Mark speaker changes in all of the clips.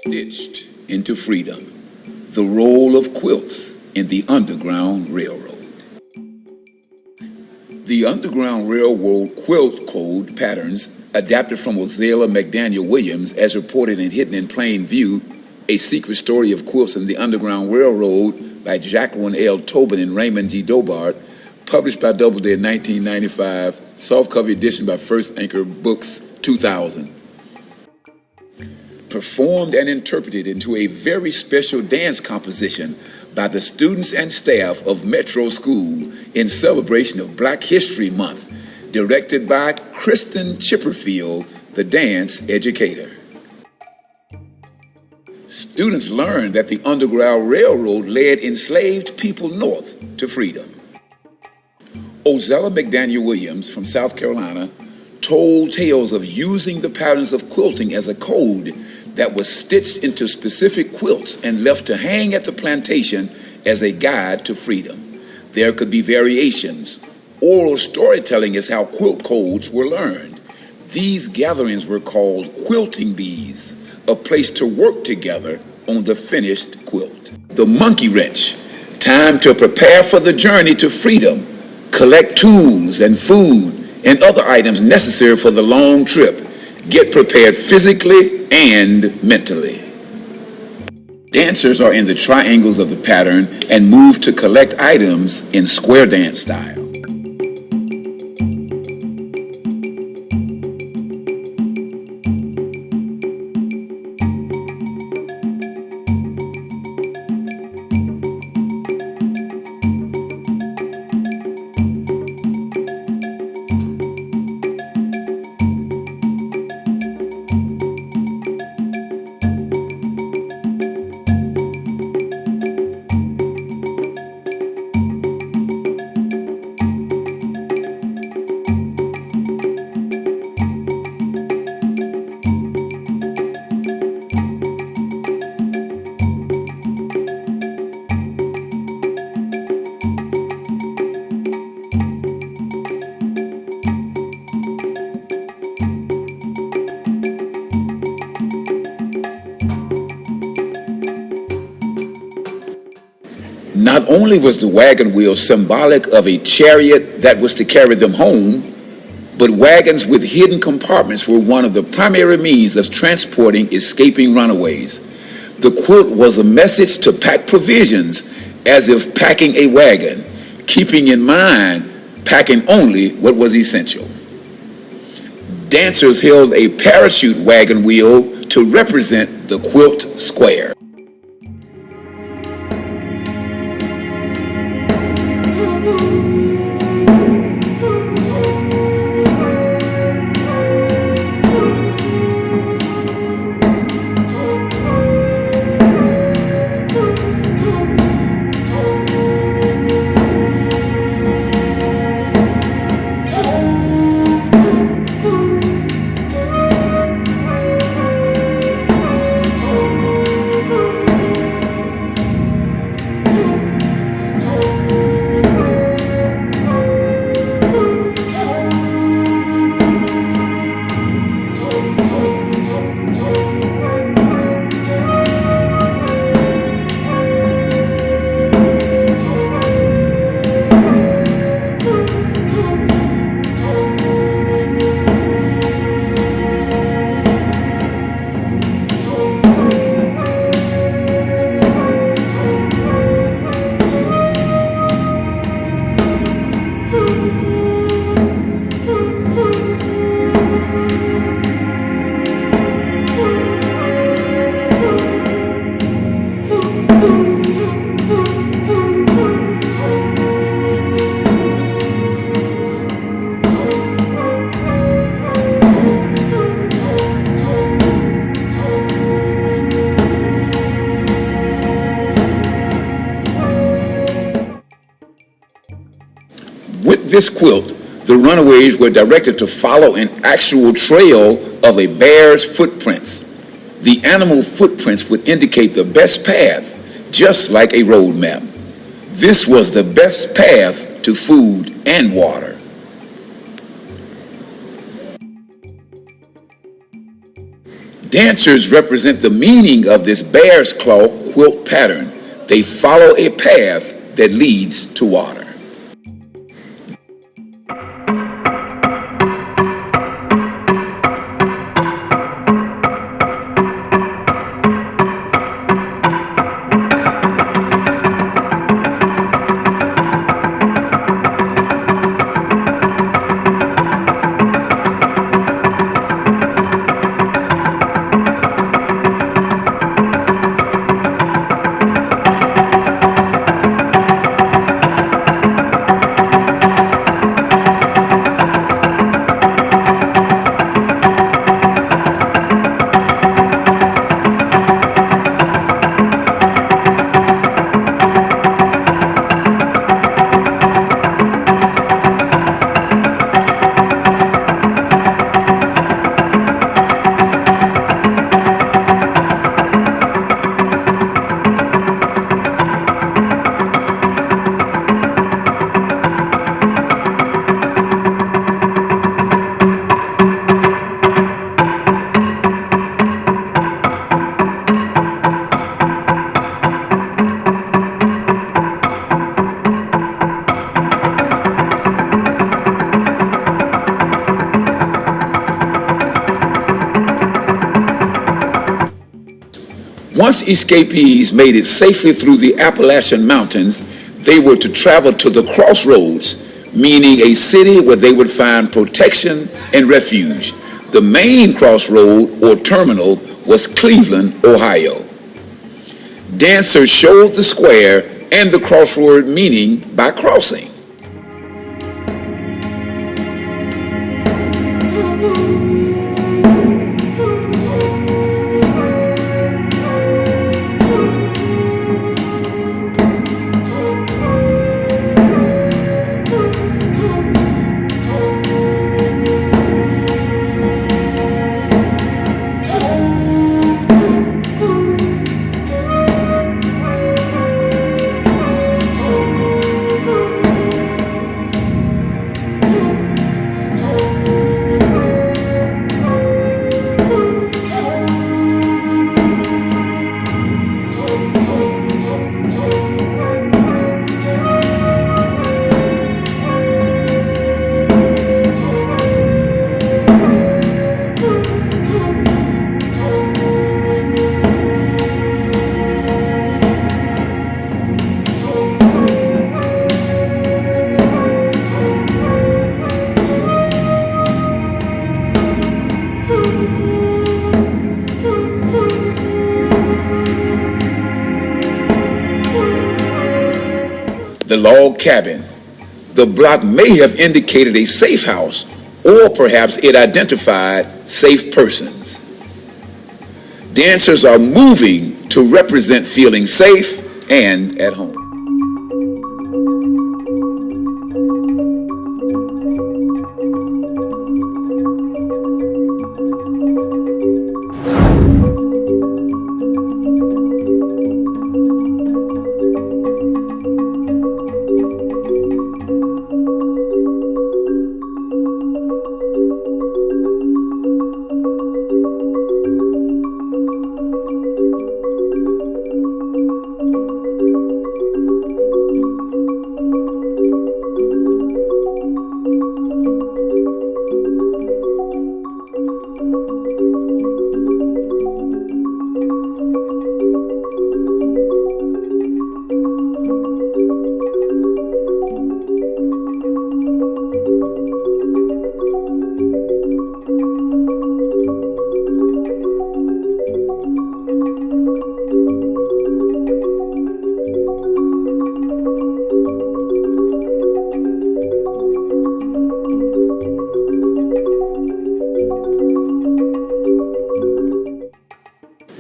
Speaker 1: Stitched into freedom, the role of quilts in the Underground Railroad. The Underground Railroad quilt code patterns, adapted from Ozella McDaniel Williams as reported in Hidden in Plain View, A Secret Story of Quilts in the Underground Railroad by Jacqueline L. Tobin and Raymond G. Dobart, published by Doubleday in 1995, softcover edition by First Anchor Books, 2000. Performed and interpreted into a very special dance composition by the students and staff of Metro School in celebration of Black History Month, directed by Kristen Chipperfield, the dance educator. Students learned that the Underground Railroad led enslaved people north to freedom. Ozella McDaniel Williams from South Carolina told tales of using the patterns of quilting as a code that was stitched into specific quilts and left to hang at the plantation as a guide to freedom. There could be variations. Oral storytelling is how quilt codes were learned. These gatherings were called quilting bees, a place to work together on the finished quilt. The monkey wrench, time to prepare for the journey to freedom, collect tools and food and other items necessary for the long trip. Get prepared physically and mentally. Dancers are in the triangles of the pattern and move to collect items in square dance style. Not only was the wagon wheel symbolic of a chariot that was to carry them home, but wagons with hidden compartments were one of the primary means of transporting escaping runaways. The quilt was a message to pack provisions as if packing a wagon, keeping in mind packing only what was essential. Dancers held a parachute wagon wheel to represent the quilt square. With this quilt, the runaways were directed to follow an actual trail of a bear's footprints. The animal footprints would indicate the best path, just like a road map. This was the best path to food and water. Dancers represent the meaning of this bear's claw quilt pattern. They follow a path that leads to water. Once escapees made it safely through the Appalachian Mountains, they were to travel to the crossroads, meaning a city where they would find protection and refuge. The main crossroad or terminal was Cleveland, Ohio. Dancers showed the square and the crossroad meaning by crossing. The log cabin. The block may have indicated a safe house, or perhaps it identified safe persons. Dancers are moving to represent feeling safe and at home.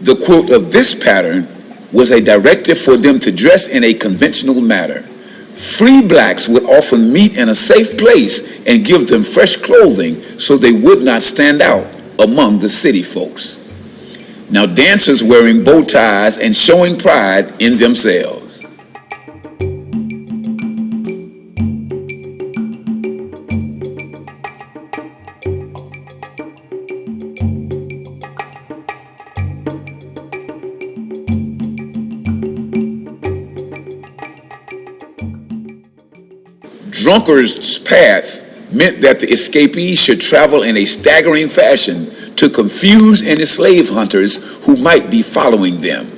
Speaker 1: The quote of this pattern was a directive for them to dress in a conventional manner. Free blacks would often meet in a safe place and give them fresh clothing so they would not stand out among the city folks. Now dancers wearing bow ties and showing pride in themselves. Drunkard's path meant that the escapees should travel in a staggering fashion to confuse and enslave hunters who might be following them.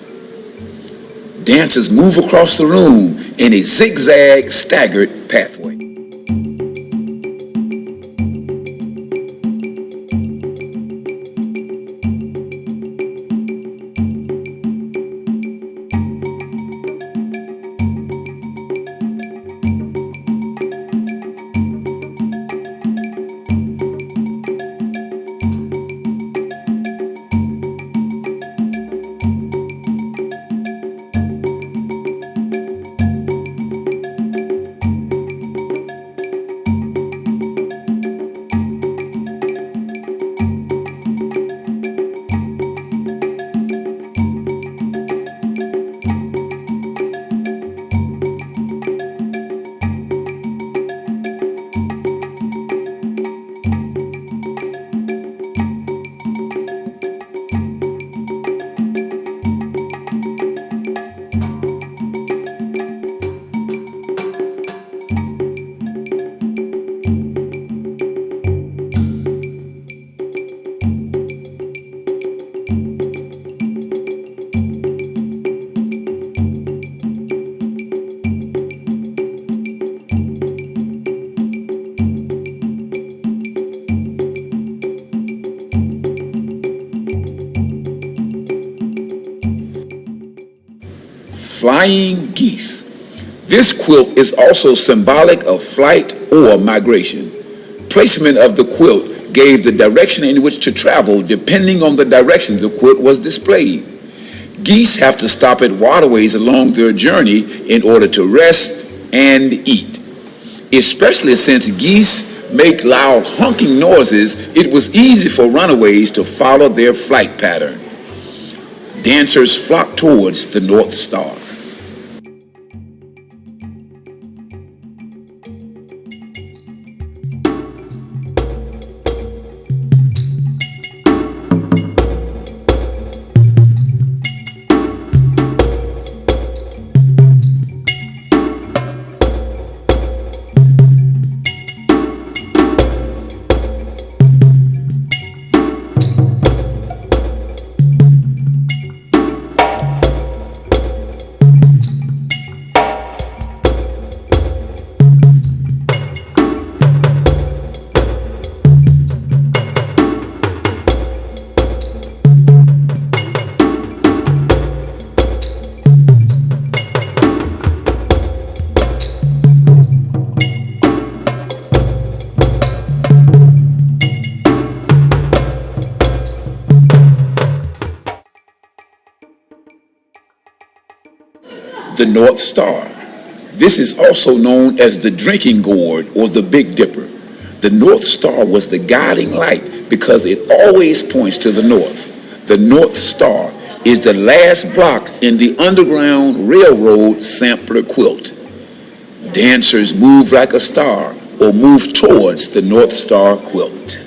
Speaker 1: Dancers move across the room in a zigzag, staggered pathway. Flying geese. This quilt is also symbolic of flight or migration. Placement of the quilt gave the direction in which to travel depending on the direction the quilt was displayed. Geese have to stop at waterways along their journey in order to rest and eat. Especially since geese make loud honking noises, it was easy for runaways to follow their flight pattern. Dancers flock towards the North Star. The North Star. This is also known as the drinking gourd or the Big Dipper. The North Star was the guiding light because it always points to the north. The North Star is the last block in the Underground Railroad sampler quilt. Dancers move like a star or move towards the North Star quilt.